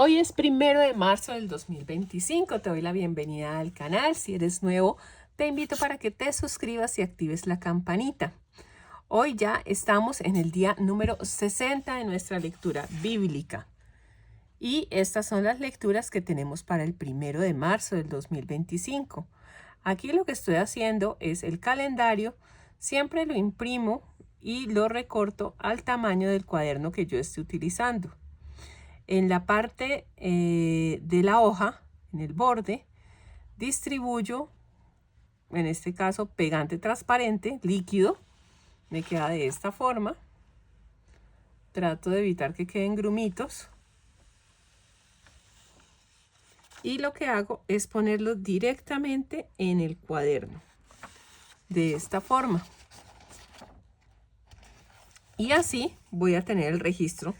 Hoy es 1 de marzo del 2025. Te doy la bienvenida al canal. Si eres nuevo, te invito para que te suscribas y actives la campanita. Hoy ya estamos en el día número 60 de nuestra lectura bíblica. Y estas son las lecturas que tenemos para el 1 de marzo del 2025. Aquí lo que estoy haciendo es el calendario. Siempre lo imprimo y lo recorto al tamaño del cuaderno que yo esté utilizando. En la parte de la hoja, en el borde, distribuyo, en este caso, pegante transparente, líquido. Me queda de esta forma. Trato de evitar que queden grumitos. Y lo que hago es ponerlo directamente en el cuaderno. De esta forma. Y así voy a tener el registro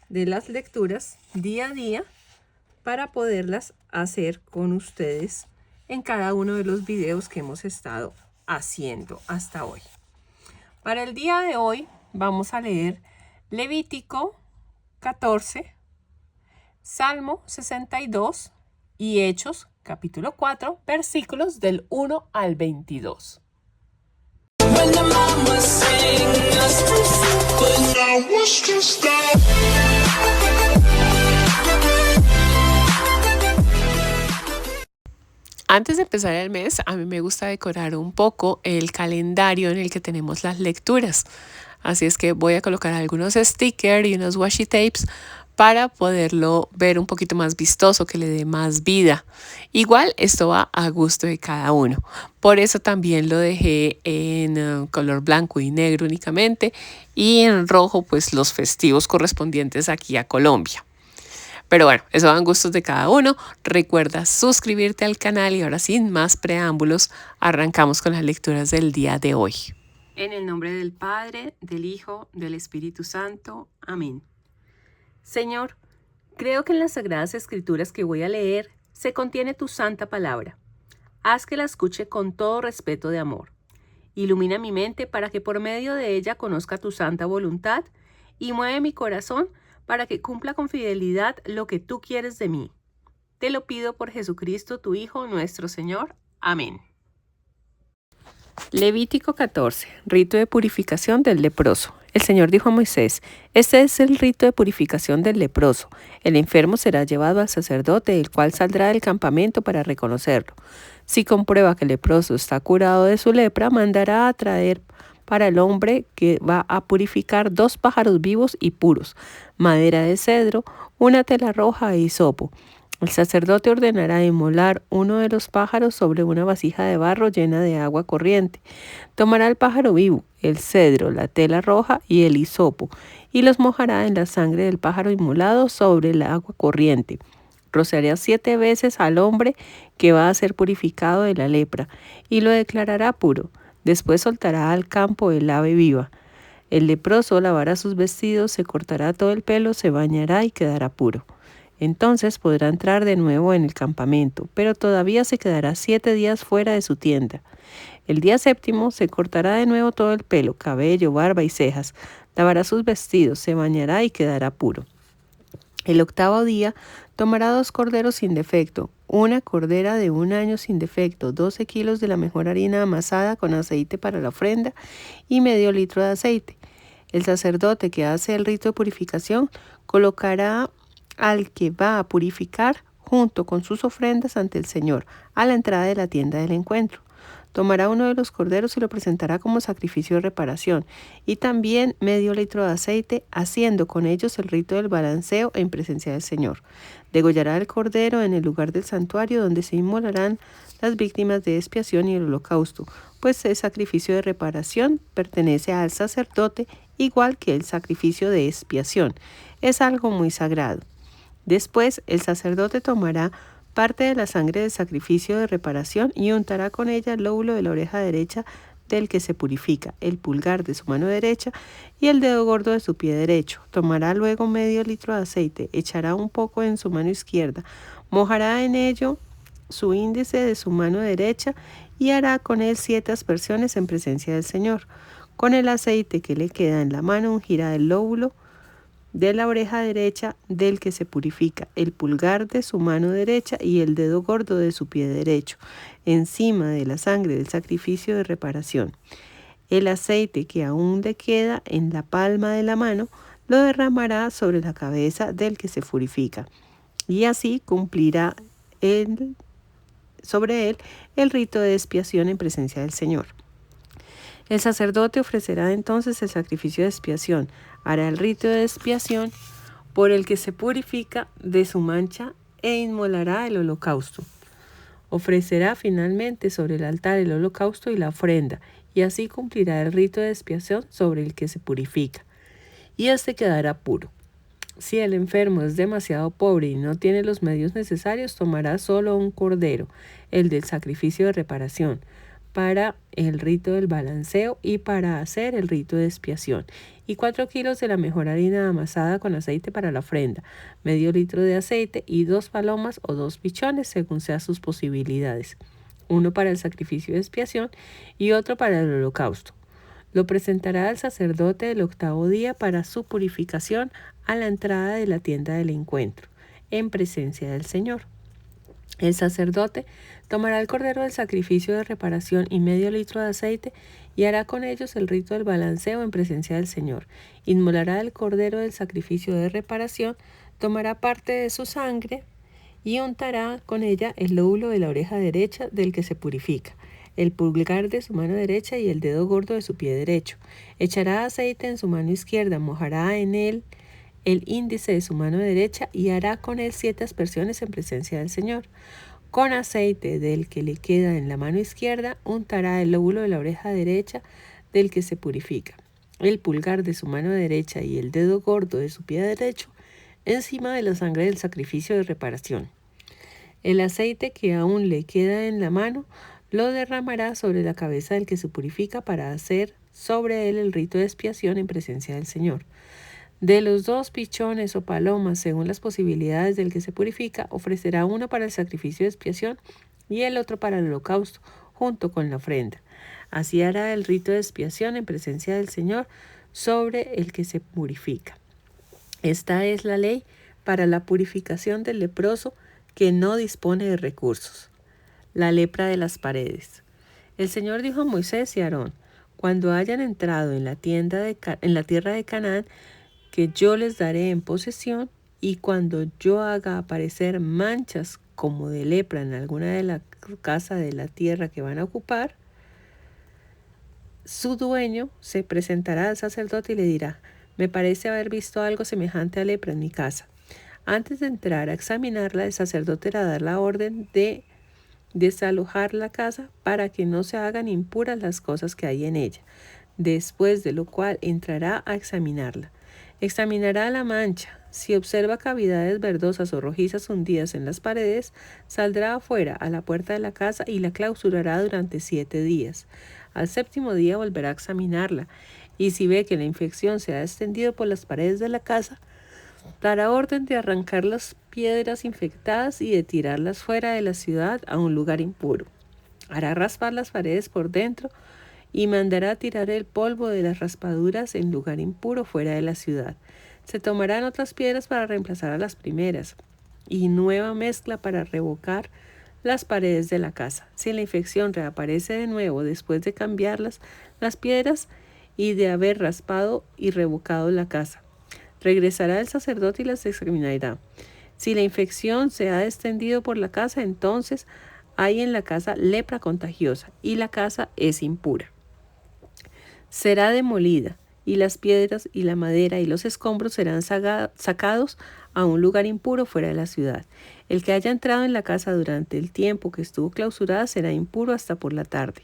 de las lecturas día a día para poderlas hacer con ustedes en cada uno de los videos que hemos estado haciendo hasta hoy. Para el día de hoy vamos a leer Levítico 14, Salmo 62 y Hechos capítulo 4, versículos del 1 al 22. Antes de empezar el mes, a mí me gusta decorar un poco el calendario en el que tenemos las lecturas. Así es que voy a colocar algunos stickers y unos washi tapes para poderlo ver un poquito más vistoso, que le dé más vida. Igual esto va a gusto de cada uno. Por eso también lo dejé en color blanco y negro únicamente, y en rojo pues los festivos correspondientes aquí a Colombia. Pero bueno, eso van gustos de cada uno. Recuerda suscribirte al canal y ahora sin más preámbulos, arrancamos con las lecturas del día de hoy. En el nombre del Padre, del Hijo, del Espíritu Santo. Amén. Señor, creo que en las Sagradas Escrituras que voy a leer se contiene tu santa palabra. Haz que la escuche con todo respeto de amor. Ilumina mi mente para que por medio de ella conozca tu santa voluntad y mueve mi corazón para que cumpla con fidelidad lo que tú quieres de mí. Te lo pido por Jesucristo, tu Hijo, nuestro Señor. Amén. Levítico 14. Rito de purificación del leproso. El Señor dijo a Moisés: este es el rito de purificación del leproso. El enfermo será llevado al sacerdote, el cual saldrá del campamento para reconocerlo. Si comprueba que el leproso está curado de su lepra, mandará a traer para el hombre que va a purificar 2 pájaros vivos y puros, madera de cedro, una tela roja e hisopo. El sacerdote ordenará inmolar uno de los pájaros sobre una vasija de barro llena de agua corriente. Tomará el pájaro vivo, el cedro, la tela roja y el hisopo, y los mojará en la sangre del pájaro inmolado sobre el agua corriente. Rociará 7 veces al hombre que va a ser purificado de la lepra, y lo declarará puro. Después soltará al campo el ave viva. El leproso lavará sus vestidos, se cortará todo el pelo, se bañará y quedará puro. Entonces podrá entrar de nuevo en el campamento, pero todavía se quedará 7 días fuera de su tienda. El día 7º se cortará de nuevo todo el pelo, cabello, barba y cejas. Lavará sus vestidos, se bañará y quedará puro. El 8º día tomará 2 corderos sin defecto, una cordera de 1 año sin defecto, 12 kilos de la mejor harina amasada con aceite para la ofrenda y medio litro de aceite. El sacerdote que hace el rito de purificación colocará al que va a purificar junto con sus ofrendas ante el Señor a la entrada de la tienda del encuentro. Tomará uno de los corderos y lo presentará como sacrificio de reparación, y también medio litro de aceite, haciendo con ellos el rito del balanceo en presencia del Señor. Degollará el cordero en el lugar del santuario donde se inmolarán las víctimas de expiación y el holocausto, pues el sacrificio de reparación pertenece al sacerdote igual que el sacrificio de expiación. Es algo muy sagrado. Después el sacerdote tomará parte de la sangre del sacrificio de reparación y untará con ella el lóbulo de la oreja derecha del que se purifica, el pulgar de su mano derecha y el dedo gordo de su pie derecho. Tomará luego medio litro de aceite, echará un poco en su mano izquierda, mojará en ello su índice de su mano derecha y hará con él 7 aspersiones en presencia del Señor. Con el aceite que le queda en la mano ungirá el lóbulo de la oreja derecha del que se purifica, el pulgar de su mano derecha y el dedo gordo de su pie derecho, encima de la sangre del sacrificio de reparación. El aceite que aún le queda en la palma de la mano lo derramará sobre la cabeza del que se purifica, y así cumplirá sobre él el rito de expiación en presencia del Señor. El sacerdote ofrecerá entonces el sacrificio de expiación, hará el rito de expiación por el que se purifica de su mancha e inmolará el holocausto. Ofrecerá finalmente sobre el altar el holocausto y la ofrenda, y así cumplirá el rito de expiación sobre el que se purifica, y éste quedará puro. Si el enfermo es demasiado pobre y no tiene los medios necesarios, tomará solo un cordero, el del sacrificio de reparación, para el rito del balanceo y para hacer el rito de expiación, y 4 kilos de la mejor harina amasada con aceite para la ofrenda, medio litro de aceite y 2 palomas o 2 pichones según sean sus posibilidades, uno para el sacrificio de expiación y otro para el holocausto. Lo presentará al sacerdote el 8º día para su purificación a la entrada de la tienda del encuentro, en presencia del Señor. El sacerdote tomará el cordero del sacrificio de reparación y medio litro de aceite y hará con ellos el rito del balanceo en presencia del Señor. Inmolará el cordero del sacrificio de reparación, tomará parte de su sangre y untará con ella el lóbulo de la oreja derecha del que se purifica, el pulgar de su mano derecha y el dedo gordo de su pie derecho. Echará aceite en su mano izquierda, mojará en él el índice de su mano derecha y hará con él 7 aspersiones en presencia del Señor. Con aceite del que le queda en la mano izquierda, untará el lóbulo de la oreja derecha del que se purifica, el pulgar de su mano derecha y el dedo gordo de su pie derecho, encima de la sangre del sacrificio de reparación. El aceite que aún le queda en la mano lo derramará sobre la cabeza del que se purifica para hacer sobre él el rito de expiación en presencia del Señor. De los 2 pichones o palomas, según las posibilidades del que se purifica, ofrecerá uno para el sacrificio de expiación y el otro para el holocausto, junto con la ofrenda. Así hará el rito de expiación en presencia del Señor sobre el que se purifica. Esta es la ley para la purificación del leproso que no dispone de recursos. La lepra de las paredes. El Señor dijo a Moisés y a Aarón: cuando hayan entrado en la tierra de Canaán, que yo les daré en posesión, y cuando yo haga aparecer manchas como de lepra en alguna de la casa de la tierra que van a ocupar, su dueño se presentará al sacerdote y le dirá: me parece haber visto algo semejante a lepra en mi casa. Antes de entrar a examinarla, el sacerdote hará dar la orden de desalojar la casa para que no se hagan impuras las cosas que hay en ella, después de lo cual entrará a examinarla. Examinará la mancha. Si observa cavidades verdosas o rojizas hundidas en las paredes, saldrá afuera a la puerta de la casa y la clausurará durante 7 días. Al 7º día volverá a examinarla, y si ve que la infección se ha extendido por las paredes de la casa, dará orden de arrancar las piedras infectadas y de tirarlas fuera de la ciudad a un lugar impuro. Hará raspar las paredes por dentro y mandará tirar el polvo de las raspaduras en lugar impuro fuera de la ciudad. Se tomarán otras piedras para reemplazar a las primeras y nueva mezcla para revocar las paredes de la casa. Si la infección reaparece de nuevo después de cambiarlas las piedras y de haber raspado y revocado la casa, regresará el sacerdote y las examinará. Si la infección se ha extendido por la casa, entonces hay en la casa lepra contagiosa y la casa es impura. Será demolida, y las piedras y la madera y los escombros serán sacados a un lugar impuro fuera de la ciudad. El que haya entrado en la casa durante el tiempo que estuvo clausurada será impuro hasta por la tarde.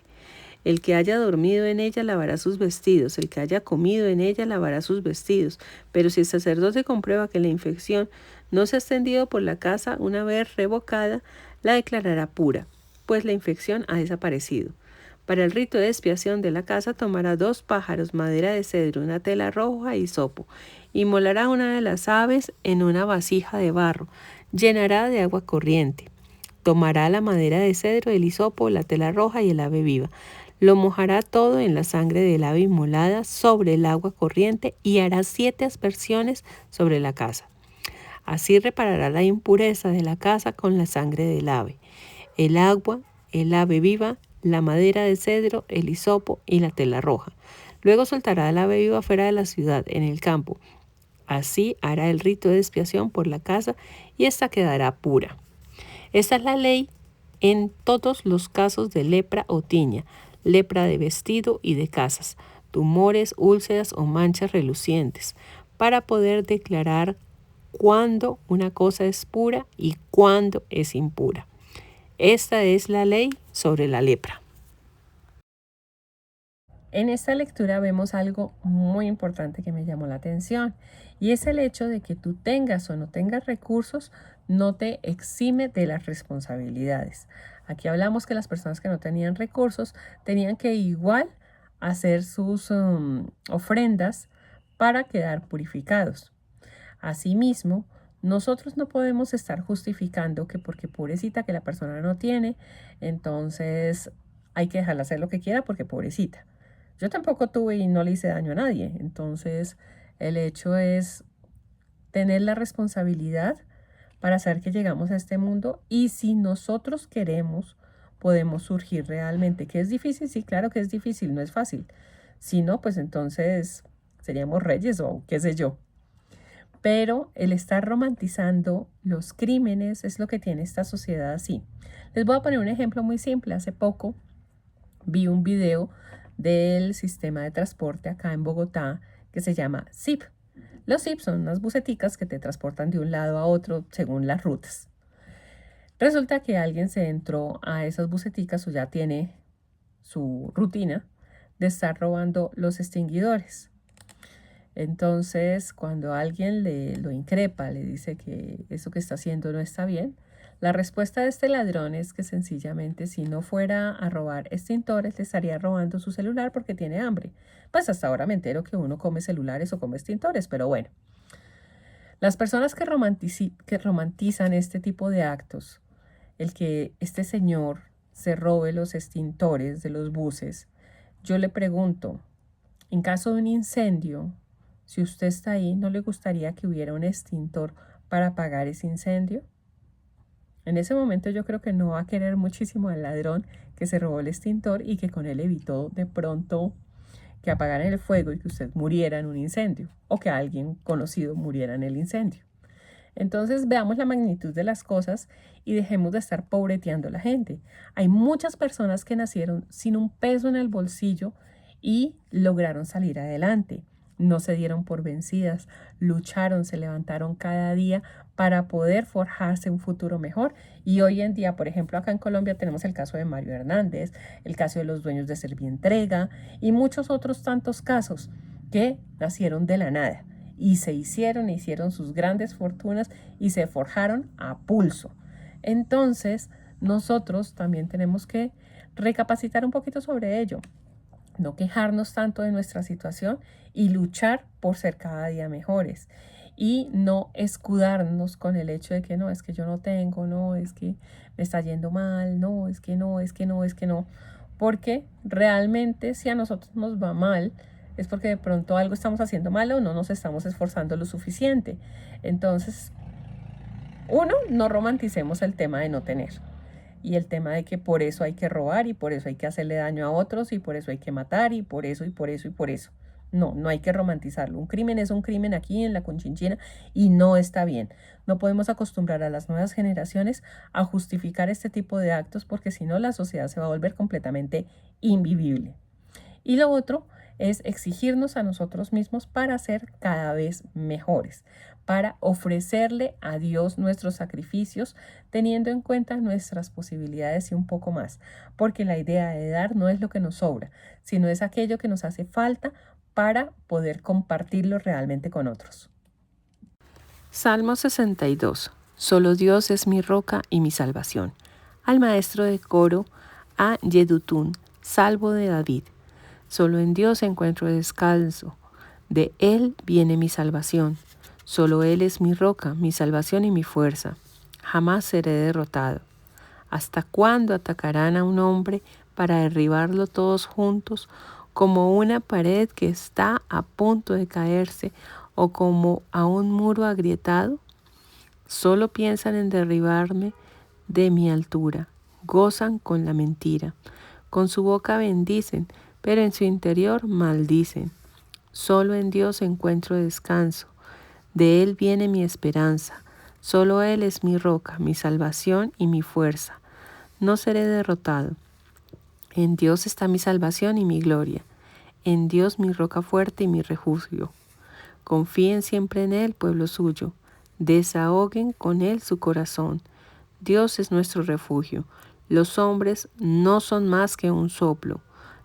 El que haya dormido en ella lavará sus vestidos, el que haya comido en ella lavará sus vestidos. Pero si el sacerdote comprueba que la infección no se ha extendido por la casa una vez revocada, la declarará pura, pues la infección ha desaparecido. Para el rito de expiación de la casa tomará 2 pájaros, madera de cedro, una tela roja y hisopo. Inmolará una de las aves en una vasija de barro, llenará de agua corriente. Tomará la madera de cedro, el hisopo, la tela roja y el ave viva. Lo mojará todo en la sangre del ave inmolada sobre el agua corriente y hará 7 aspersiones sobre la casa. Así reparará la impureza de la casa con la sangre del ave, el agua, el ave viva, la madera de cedro, el hisopo y la tela roja. Luego soltará al ave viva fuera de la ciudad, en el campo. Así hará el rito de expiación por la casa y ésta quedará pura. Esta es la ley en todos los casos de lepra o tiña, lepra de vestido y de casas, tumores, úlceras o manchas relucientes, para poder declarar cuándo una cosa es pura y cuándo es impura. Esta es la ley sobre la lepra. En esta lectura vemos algo muy importante que me llamó la atención, y es el hecho de que tú tengas o no tengas recursos no te exime de las responsabilidades. Aquí hablamos que las personas que no tenían recursos tenían que igual hacer sus ofrendas para quedar purificados. Asimismo, nosotros no podemos estar justificando que porque pobrecita que la persona no tiene, entonces hay que dejarla hacer lo que quiera porque pobrecita. Yo tampoco tuve y no le hice daño a nadie. Entonces, el hecho es tener la responsabilidad para saber que llegamos a este mundo y si nosotros queremos, podemos surgir realmente. ¿Que es difícil? Sí, claro que es difícil, no es fácil. Si no, pues entonces seríamos reyes o qué sé yo. Pero el estar romantizando los crímenes es lo que tiene esta sociedad así. Les voy a poner un ejemplo muy simple. Hace poco vi un video del sistema de transporte acá en Bogotá que se llama Zip. Los Zip son unas buseticas que te transportan de un lado a otro según las rutas. Resulta que alguien se entró a esas buseticas o ya tiene su rutina de estar robando los extinguidores. Entonces, cuando alguien lo increpa, le dice que eso que está haciendo no está bien, la respuesta de este ladrón es que sencillamente si no fuera a robar extintores, le estaría robando su celular porque tiene hambre. Pues hasta ahora me entero que uno come celulares o come extintores, pero bueno. Las personas que romantizan este tipo de actos, el que este señor se robe los extintores de los buses, yo le pregunto, en caso de un incendio, si usted está ahí, ¿no le gustaría que hubiera un extintor para apagar ese incendio? En ese momento yo creo que no va a querer muchísimo al ladrón que se robó el extintor y que con él evitó de pronto que apagaran el fuego y que usted muriera en un incendio o que alguien conocido muriera en el incendio. Entonces veamos la magnitud de las cosas y dejemos de estar pobreteando a la gente. Hay muchas personas que nacieron sin un peso en el bolsillo y lograron salir adelante. No se dieron por vencidas, lucharon, se levantaron cada día para poder forjarse un futuro mejor. Y hoy en día, por ejemplo, acá en Colombia tenemos el caso de Mario Hernández, el caso de los dueños de Servientrega y muchos otros tantos casos que nacieron de la nada y se hicieron sus grandes fortunas y se forjaron a pulso. Entonces, nosotros también tenemos que recapacitar un poquito sobre ello. No quejarnos tanto de nuestra situación y luchar por ser cada día mejores. Y no escudarnos con el hecho de que no, es que yo no tengo, no, es que me está yendo mal, no, es que no, es que no, es que no. Porque realmente si a nosotros nos va mal, es porque de pronto algo estamos haciendo mal o no nos estamos esforzando lo suficiente. Entonces, uno, no romanticemos el tema de no tener. Y el tema de que por eso hay que robar y por eso hay que hacerle daño a otros y por eso hay que matar y por eso y por eso y por eso. No, no hay que romantizarlo. Un crimen es un crimen aquí en la Conchinchina y no está bien. No podemos acostumbrar a las nuevas generaciones a justificar este tipo de actos porque si no la sociedad se va a volver completamente invivible. Y lo otro es exigirnos a nosotros mismos para ser cada vez mejores, para ofrecerle a Dios nuestros sacrificios, teniendo en cuenta nuestras posibilidades y un poco más, porque la idea de dar no es lo que nos sobra, sino es aquello que nos hace falta para poder compartirlo realmente con otros. Salmo 62. Solo Dios es mi roca y mi salvación. Al maestro de coro, a Yedutún, salvo de David. Solo en Dios encuentro descanso, de Él viene mi salvación. Solo Él es mi roca, mi salvación y mi fuerza. Jamás seré derrotado. ¿Hasta cuándo atacarán a un hombre para derribarlo todos juntos, como una pared que está a punto de caerse o como a un muro agrietado? Solo piensan en derribarme de mi altura, gozan con la mentira. Con su boca bendicen, pero en su interior maldicen. Solo en Dios encuentro descanso. De Él viene mi esperanza. Solo Él es mi roca, mi salvación y mi fuerza. No seré derrotado. En Dios está mi salvación y mi gloria. En Dios mi roca fuerte y mi refugio. Confíen siempre en Él, pueblo suyo. Desahoguen con Él su corazón. Dios es nuestro refugio. Los hombres no son más que un soplo.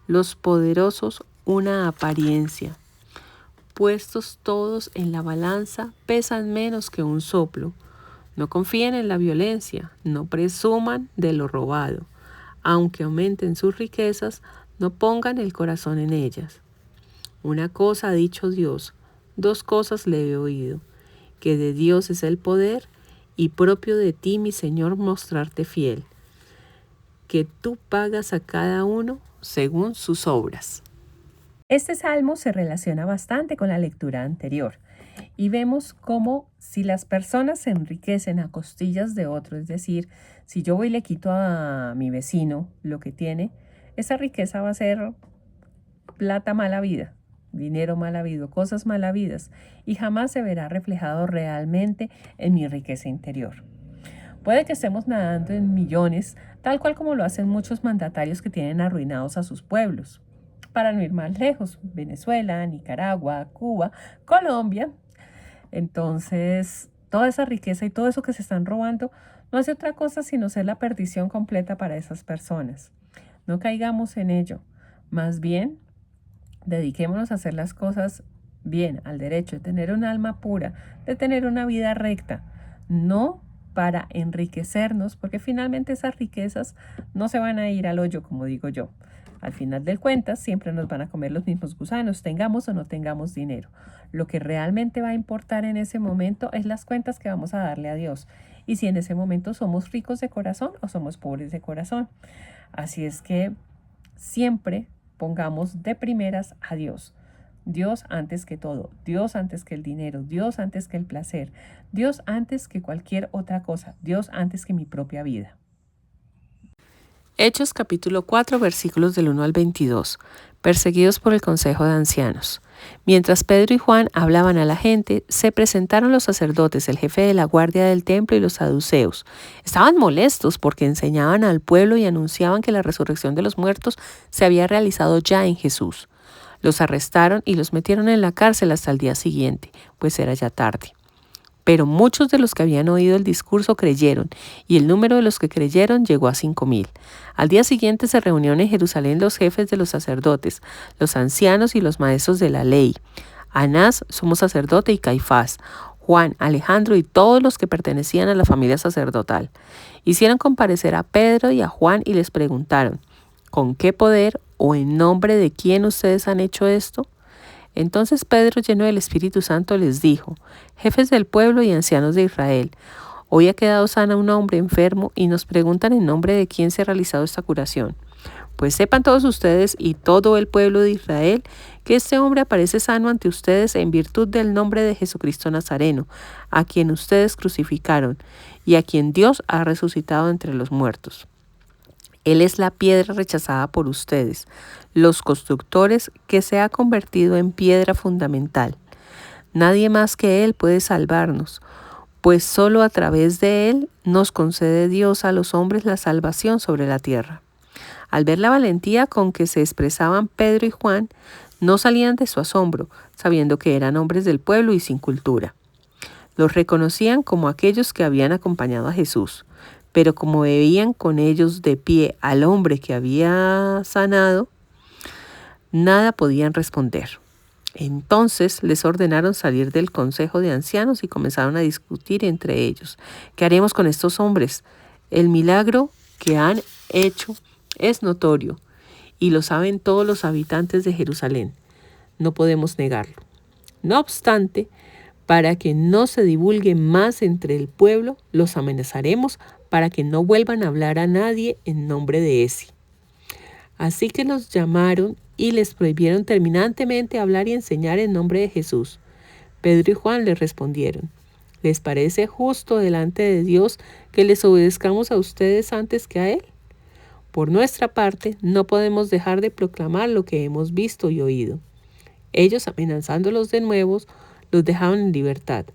Los poderosos una apariencia. Puestos todos en la balanza, pesan menos que un soplo. No confíen en la violencia, no presuman de lo robado. Aunque aumenten sus riquezas, no pongan el corazón en ellas. Una cosa ha dicho Dios, dos cosas le he oído, que de Dios es el poder y propio de ti, mi Señor, mostrarte fiel, que tú pagas a cada uno según sus obras. Este salmo se relaciona bastante con la lectura anterior y vemos cómo si las personas se enriquecen a costillas de otro, es decir, si yo voy y le quito a mi vecino lo que tiene, esa riqueza va a ser plata mal habida, dinero mal habido, cosas mal habidas, y jamás se verá reflejado realmente en mi riqueza interior. Puede que estemos nadando en millones, tal cual como lo hacen muchos mandatarios que tienen arruinados a sus pueblos. Para no ir más lejos, Venezuela, Nicaragua, Cuba, Colombia. Entonces, toda esa riqueza y todo eso que se están robando no hace otra cosa sino ser la perdición completa para esas personas. No caigamos en ello. Más bien, dediquémonos a hacer las cosas bien, al derecho, de tener un alma pura, de tener una vida recta, no para enriquecernos, porque finalmente esas riquezas no se van a ir al hoyo, como digo yo. Al final del cuentas, siempre nos van a comer los mismos gusanos, tengamos o no tengamos dinero. Lo que realmente va a importar en ese momento es las cuentas que vamos a darle a Dios. Y si en ese momento somos ricos de corazón o somos pobres de corazón. Así es que siempre pongamos de primeras a Dios. Dios antes que todo, Dios antes que el dinero, Dios antes que el placer, Dios antes que cualquier otra cosa, Dios antes que mi propia vida. Hechos capítulo 4 versículos del 1 al 22. Perseguidos por el consejo de ancianos. Mientras Pedro y Juan hablaban a la gente, se presentaron los sacerdotes, el jefe de la guardia del templo y los saduceos. Estaban molestos porque enseñaban al pueblo y anunciaban que la resurrección de los muertos se había realizado ya en Jesús. Los arrestaron y los metieron en la cárcel hasta el día siguiente, pues era ya tarde. Pero muchos de los que habían oído el discurso creyeron, y el número de los que creyeron llegó a 5,000. Al día siguiente se reunieron en Jerusalén los jefes de los sacerdotes, los ancianos y los maestros de la ley, Anás, sumo sacerdote, y Caifás, Juan, Alejandro y todos los que pertenecían a la familia sacerdotal. Hicieron comparecer a Pedro y a Juan y les preguntaron, ¿con qué poder o en nombre de quién ustedes han hecho esto? Entonces Pedro, lleno del Espíritu Santo, les dijo, jefes del pueblo y ancianos de Israel, hoy ha quedado sana un hombre enfermo y nos preguntan en nombre de quién se ha realizado esta curación. Pues sepan todos ustedes y todo el pueblo de Israel que este hombre aparece sano ante ustedes en virtud del nombre de Jesucristo Nazareno, a quien ustedes crucificaron y a quien Dios ha resucitado entre los muertos. Él es la piedra rechazada por ustedes, los constructores, que se ha convertido en piedra fundamental. Nadie más que Él puede salvarnos, pues solo a través de Él nos concede Dios a los hombres la salvación sobre la tierra. Al ver la valentía con que se expresaban Pedro y Juan, no salían de su asombro, sabiendo que eran hombres del pueblo y sin cultura. Los reconocían como aquellos que habían acompañado a Jesús. Pero como veían con ellos de pie al hombre que había sanado, nada podían responder. Entonces les ordenaron salir del consejo de ancianos y comenzaron a discutir entre ellos. ¿Qué haremos con estos hombres? El milagro que han hecho es notorio y lo saben todos los habitantes de Jerusalén. No podemos negarlo. No obstante, para que no se divulgue más entre el pueblo, los amenazaremos para que no vuelvan a hablar a nadie en nombre de ese. Así que los llamaron y les prohibieron terminantemente hablar y enseñar en nombre de Jesús. Pedro y Juan les respondieron: ¿Les parece justo delante de Dios que les obedezcamos a ustedes antes que a Él? Por nuestra parte, no podemos dejar de proclamar lo que hemos visto y oído. Ellos, amenazándolos de nuevo, los dejaron en libertad.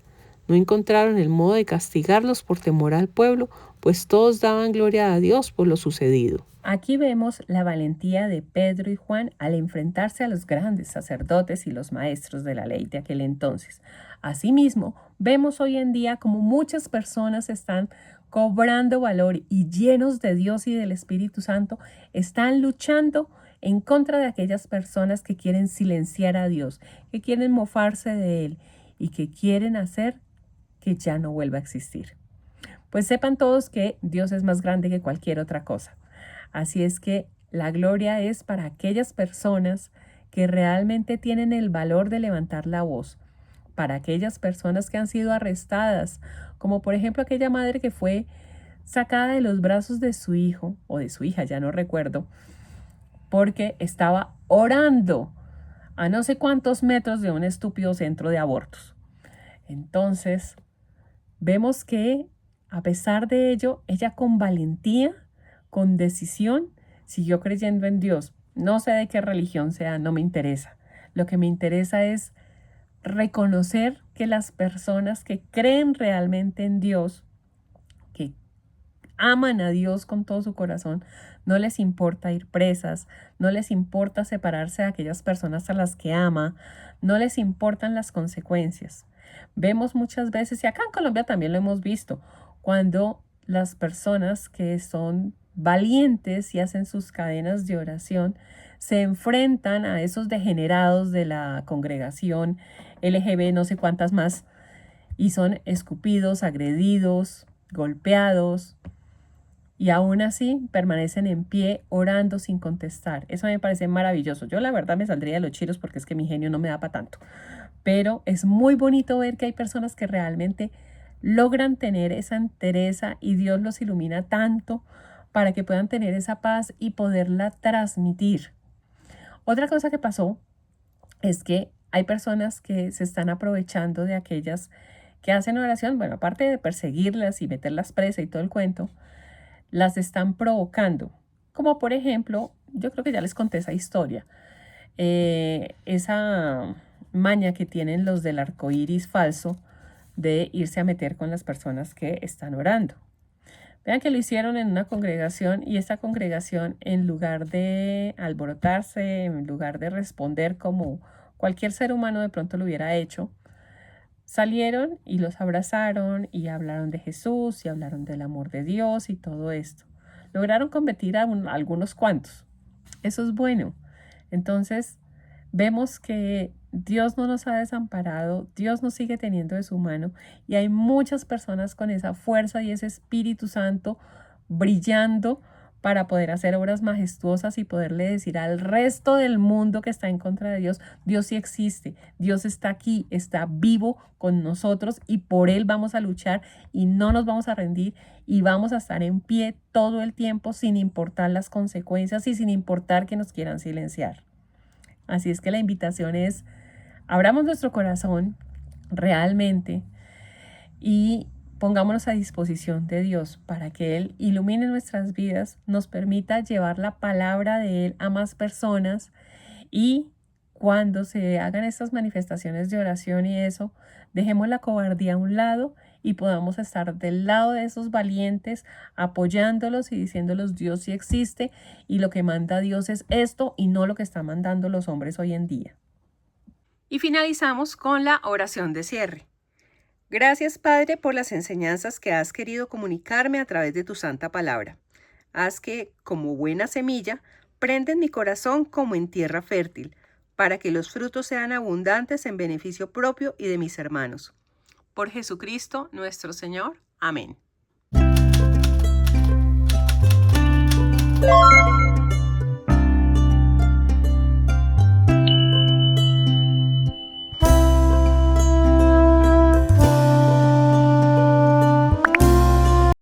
No encontraron el modo de castigarlos por temor al pueblo, pues todos daban gloria a Dios por lo sucedido. Aquí vemos la valentía de Pedro y Juan al enfrentarse a los grandes sacerdotes y los maestros de la ley de aquel entonces. Asimismo, vemos hoy en día como muchas personas están cobrando valor y llenos de Dios y del Espíritu Santo, están luchando en contra de aquellas personas que quieren silenciar a Dios, que quieren mofarse de Él y que quieren hacer que ya no vuelva a existir. Pues sepan todos que Dios es más grande que cualquier otra cosa. Así es que la gloria es para aquellas personas que realmente tienen el valor de levantar la voz, para aquellas personas que han sido arrestadas, como por ejemplo aquella madre que fue sacada de los brazos de su hijo o de su hija, ya no recuerdo, porque estaba orando a no sé cuántos metros de un estúpido centro de abortos. Entonces, vemos que a pesar de ello, ella con valentía, con decisión, siguió creyendo en Dios. No sé de qué religión sea, no me interesa. Lo que me interesa es reconocer que las personas que creen realmente en Dios, que aman a Dios con todo su corazón, no les importa ir presas, no les importa separarse de aquellas personas a las que ama, no les importan las consecuencias. Vemos muchas veces, y acá en Colombia también lo hemos visto, cuando las personas que son valientes y hacen sus cadenas de oración se enfrentan a esos degenerados de la congregación LGB, no sé cuántas más, y son escupidos, agredidos, golpeados, y aún así permanecen en pie orando sin contestar. Eso me parece maravilloso. Yo la verdad me saldría de los chiros porque es que mi genio no me da para tanto. Pero es muy bonito ver que hay personas que realmente logran tener esa entereza y Dios los ilumina tanto para que puedan tener esa paz y poderla transmitir. Otra cosa que pasó es que hay personas que se están aprovechando de aquellas que hacen oración, bueno, aparte de perseguirlas y meterlas presas y todo el cuento, las están provocando. Como por ejemplo, yo creo que ya les conté esa historia, esa maña que tienen los del arco iris falso de irse a meter con las personas que están orando. Vean que lo hicieron en una congregación y esta congregación, en lugar de alborotarse, en lugar de responder como cualquier ser humano de pronto lo hubiera hecho, salieron y los abrazaron y hablaron de Jesús y hablaron del amor de Dios y todo esto. Lograron convertir a algunos cuantos. Eso es bueno. Entonces, vemos que Dios no nos ha desamparado, Dios nos sigue teniendo de su mano y hay muchas personas con esa fuerza y ese Espíritu Santo brillando para poder hacer obras majestuosas y poderle decir al resto del mundo que está en contra de Dios, Dios sí existe, Dios está aquí, está vivo con nosotros y por Él vamos a luchar y no nos vamos a rendir y vamos a estar en pie todo el tiempo sin importar las consecuencias y sin importar que nos quieran silenciar. Así es que la invitación es, abramos nuestro corazón realmente y pongámonos a disposición de Dios para que Él ilumine nuestras vidas, nos permita llevar la palabra de Él a más personas y cuando se hagan estas manifestaciones de oración y eso, dejemos la cobardía a un lado y podamos estar del lado de esos valientes, apoyándolos y diciéndolos Dios sí existe y lo que manda Dios es esto y no lo que están mandando los hombres hoy en día. Y finalizamos con la oración de cierre. Gracias, Padre, por las enseñanzas que has querido comunicarme a través de tu santa palabra. Haz que, como buena semilla, prenda en mi corazón como en tierra fértil, para que los frutos sean abundantes en beneficio propio y de mis hermanos. Por Jesucristo nuestro Señor. Amén.